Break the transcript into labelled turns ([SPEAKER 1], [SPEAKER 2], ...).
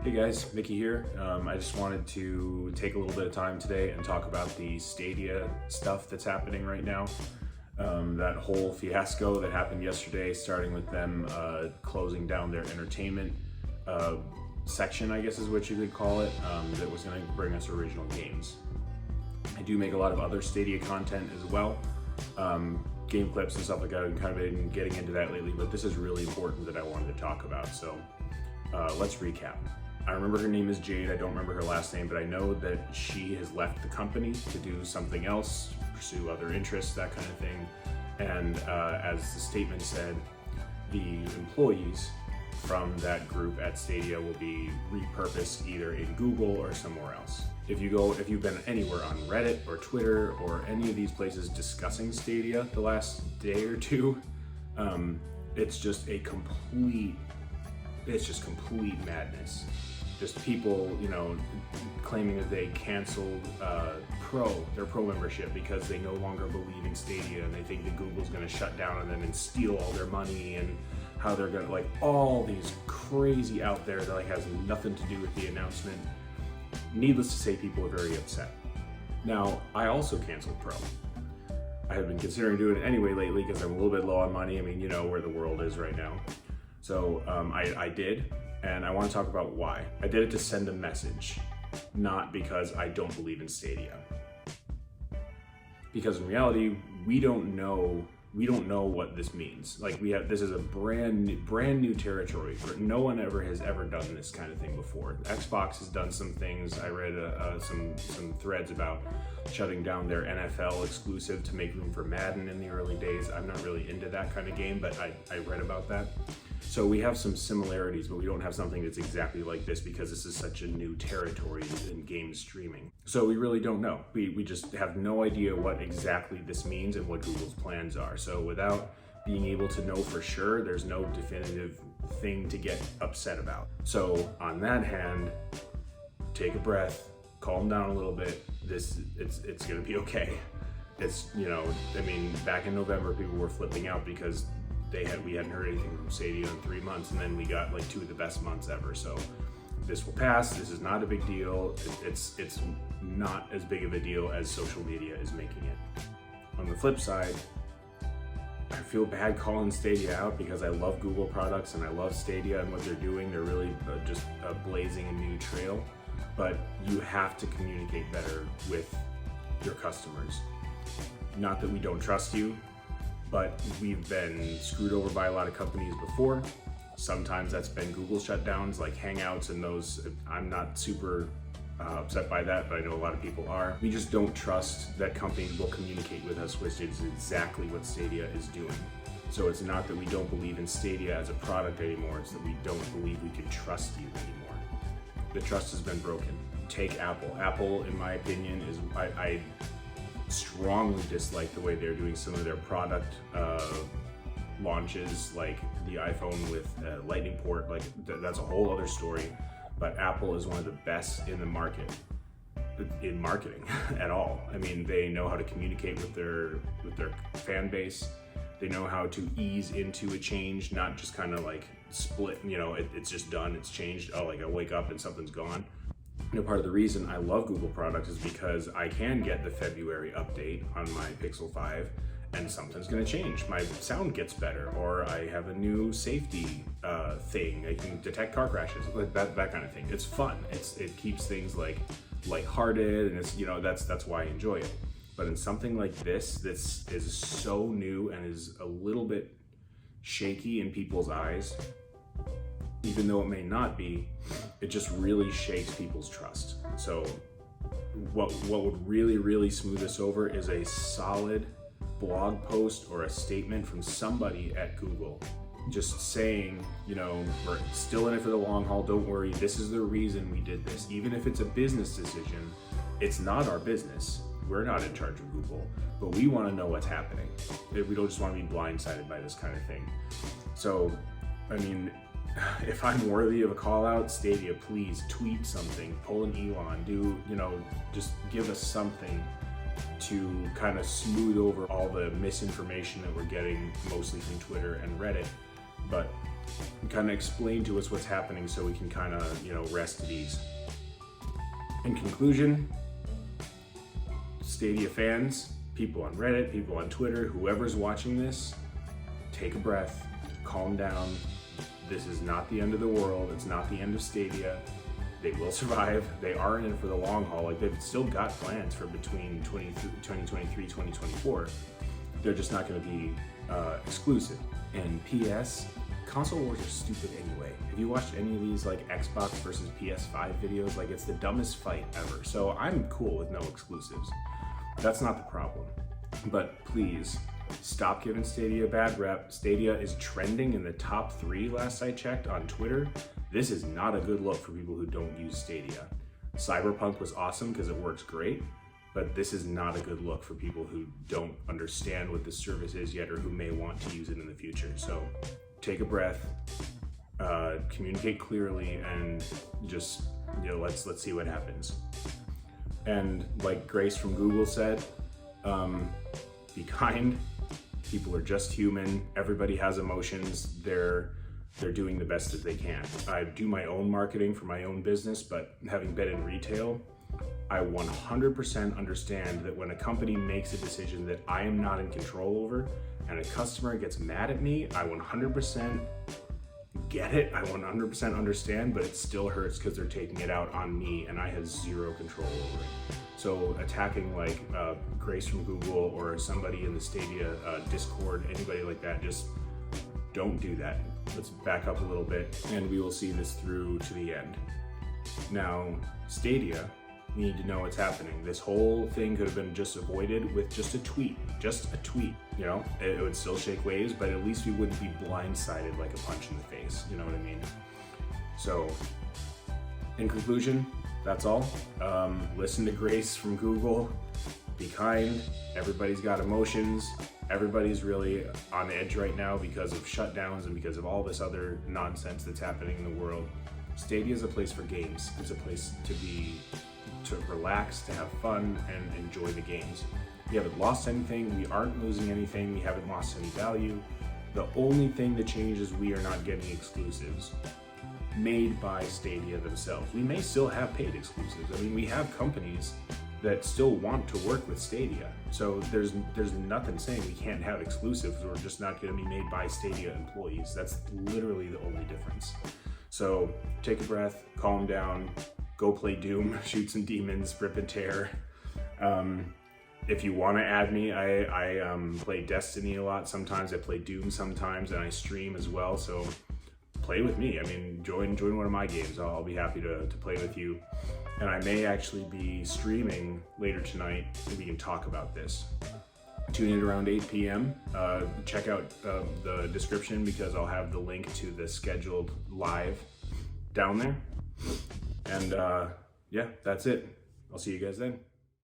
[SPEAKER 1] Hey guys, Mickey here. I just wanted to take a little bit of time today and talk about the Stadia stuff that's happening right now. That whole fiasco that happened yesterday, starting with them closing down their entertainment section, I guess is what you could call it, that was going to bring us original games. I do make a lot of other Stadia content as well, game clips and stuff like that. I've kind of been getting into that lately, but this is really important that I wanted to talk about, so let's recap. I remember her name is Jade. I don't remember her last name, but I know that she has left the company to do something else, pursue other interests, that kind of thing. And as the statement said, the employees from that group at Stadia will be repurposed either in Google or somewhere else. If you've been anywhere on Reddit or Twitter or any of these places discussing Stadia the last day or two, it's just complete madness. Just people, claiming that they canceled their pro membership because they no longer believe in Stadia and they think that Google's going to shut down on them and steal all their money, and how they're going to, all these crazy out there that has nothing to do with the announcement. Needless to say, people are very upset. Now, I also canceled Pro. I have been considering doing it anyway lately because I'm a little bit low on money. I mean, you know where the world is right now. So I did, and I want to talk about why. I did it to send a message, not because I don't believe in Stadia. Because in reality, we don't know what this means. This is a brand new territory. No one has ever done this kind of thing before. Xbox has done some things. I read some threads about shutting down their NFL exclusive to make room for Madden in the early days. I'm not really into that kind of game, but I read about that. So we have some similarities, but we don't have something that's exactly like this because this is such a new territory in game streaming. So we really don't know. We just have no idea what exactly this means and what Google's plans are. So without being able to know for sure, there's no definitive thing to get upset about. So on that hand, take a breath, calm down a little bit. It's gonna be okay. Back in November, people were flipping out because we hadn't heard anything from Stadia in 3 months, and then we got 2 of the best months ever. So this will pass. This is not a big deal. It's not as big of a deal as social media is making it. On the flip side, I feel bad calling Stadia out because I love Google products and I love Stadia and what they're doing. They're really just blazing a new trail, but you have to communicate better with your customers. Not that we don't trust you, but we've been screwed over by a lot of companies before. Sometimes that's been Google shutdowns like Hangouts and those. I'm not super upset by that, but I know a lot of people are. We just don't trust that companies will communicate with us, which is exactly what Stadia is doing. So it's not that we don't believe in Stadia as a product anymore, it's that we don't believe we can trust you anymore. The trust has been broken. Take Apple. Apple, in my opinion, is I strongly dislike the way they're doing some of their product launches, like the iPhone with Lightning port. That's a whole other story. But Apple is one of the best in the market in marketing at all. I mean, they know how to communicate with their fan base. They know how to ease into a change, not just kind of split. It's just done. It's changed. I wake up and something's gone. Part of the reason I love Google products is because I can get the February update on my Pixel 5 and something's gonna change. My sound gets better, or I have a new safety thing. I can detect car crashes, that kind of thing. It's fun. It keeps things lighthearted, and that's why I enjoy it. But in something like this is so new and is a little bit shaky in people's eyes, even though it may not be, it just really shakes people's trust. So what would really smooth this over is a solid blog post or a statement from somebody at Google just saying, we're still in it for the long haul, don't worry, this is the reason we did this. Even if it's a business decision, it's not our business. We're not in charge of Google, but we want to know what's happening. We don't just want to be blindsided by this kind of thing. So, if I'm worthy of a call out, Stadia, please tweet something, pull an Elon, just give us something to kind of smooth over all the misinformation that we're getting mostly from Twitter and Reddit. But kind of explain to us what's happening so we can kind of, you know, rest at ease. In conclusion, Stadia fans, people on Reddit, people on Twitter, whoever's watching this, take a breath, calm down. This is not the end of the world. It's not the end of Stadia. They will survive. They are in it for the long haul. Like, they've still got plans for between 2023, 2024. They're just not going to be exclusive. And PS, console wars are stupid anyway. Have you watched any of these like Xbox versus PS5 videos? Like, it's the dumbest fight ever. So I'm cool with no exclusives. That's not the problem. But please, stop giving Stadia a bad rep. Stadia is trending in the top 3 last I checked on Twitter. This is not a good look for people who don't use Stadia. Cyberpunk was awesome because it works great, but this is not a good look for people who don't understand what the service is yet or who may want to use it in the future. So take a breath, communicate clearly, and just, you know, let's see what happens. And like Grace from Google said, be kind. People are just human. Everybody has emotions. They're doing the best that they can. I do my own marketing for my own business, but having been in retail, I 100% understand that when a company makes a decision that I am not in control over and a customer gets mad at me, I 100% get it. I 100% understand, but it still hurts because they're taking it out on me and I have zero control over it. So attacking like Grace from Google or somebody in the Stadia Discord, anybody like that, just don't do that. Let's back up a little bit and we will see this through to the end. Now, Stadia, we need to know what's happening. This whole thing could have been just avoided with just a tweet, you know? It would still shake waves, but at least we wouldn't be blindsided like a punch in the face, you know what I mean? So, in conclusion, that's all. Listen to Grace from Google, be kind, everybody's got emotions, everybody's really on edge right now because of shutdowns and because of all this other nonsense that's happening in the world. Stadia is a place for games. It's a place to relax, to have fun, and enjoy the games. We haven't lost anything, we aren't losing anything, we haven't lost any value. The only thing that changes is we are not getting exclusives made by Stadia themselves. We may still have paid exclusives. I mean, we have companies that still want to work with Stadia. So there's nothing saying we can't have exclusives or just not gonna be made by Stadia employees. That's literally the only difference. So take a breath, calm down, go play Doom, shoot some demons, rip and tear. If you want to add me, I play Destiny a lot sometimes, I play Doom sometimes, and I stream as well, so play with me. I mean, join one of my games. I'll be happy to play with you. And I may actually be streaming later tonight and we can talk about this. Tune in around 8 p.m. Check out the description because I'll have the link to the scheduled live down there. And yeah, that's it. I'll see you guys then.